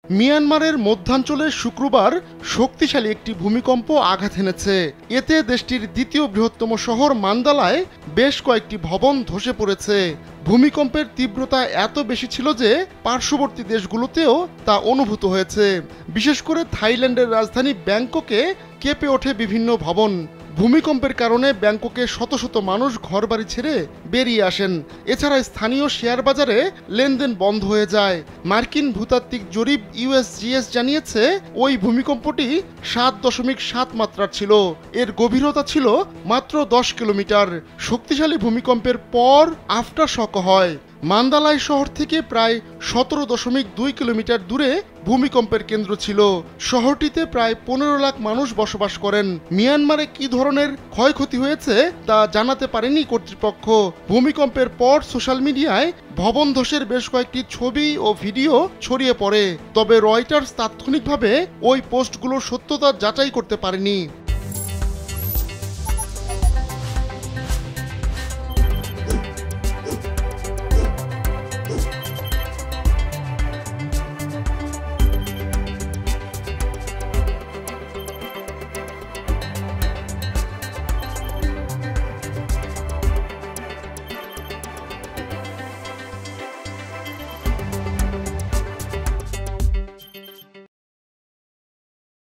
মিয়ানমারের মধ্যাঞ্চলে শুক্রবার শক্তিশালী একটি ভূমিকম্প আঘাত এনেছে। এতে দেশটির দ্বিতীয় বৃহত্তম শহর মান্দালায় বেশ কয়েকটি ভবন ধসে পড়েছে। ভূমিকম্পের তীব্রতা এত বেশি ছিল যে পার্শ্ববর্তী দেশগুলোতেও তা অনুভূত হয়েছে। বিশেষ করে থাইল্যান্ডের রাজধানী ব্যাংককে কেঁপে ওঠে বিভিন্ন ভবন। ভূমিকম্পের কারণে ব্যাংককে শত শত মানুষ ঘরবাড়ি ছেড়ে বেরিয়ে আসেন। এছাড়া স্থানীয় শেয়ার বাজারে লেনদেন বন্ধ হয়ে যায়। মার্কিন ভূতাত্ত্বিক জরিপ ইউএসজিএস জানিয়েছে ওই ভূমিকম্পটি 7.7 মাত্রার ছিল। এর গভীরতা ছিল মাত্র 10 কিলোমিটার। শক্তিশালী ভূমিকম্পের পর আফটার শক হয়। মান্দালাই শহর থেকে প্রায় 17.2 কিলোমিটার দূরে ভূমিকম্পের কেন্দ্র ছিল। শহরটিতে প্রায় 15 লাখ মানুষ বসবাস করেন। মিয়ানমারে কি ধরনের ক্ষয়ক্ষতি হয়েছে তা জানাতে পারেনি কর্তৃপক্ষ। ভূমিকম্পের পর সোশ্যাল মিডিয়ায় ভবন ধসের বেশ কয়েকটি ছবি ও ভিডিও ছড়িয়ে পড়ে, তবে রয়টার্স তাৎক্ষণিকভাবে ওই পোস্টগুলোর সত্যতা যাচাই করতে পারেনি।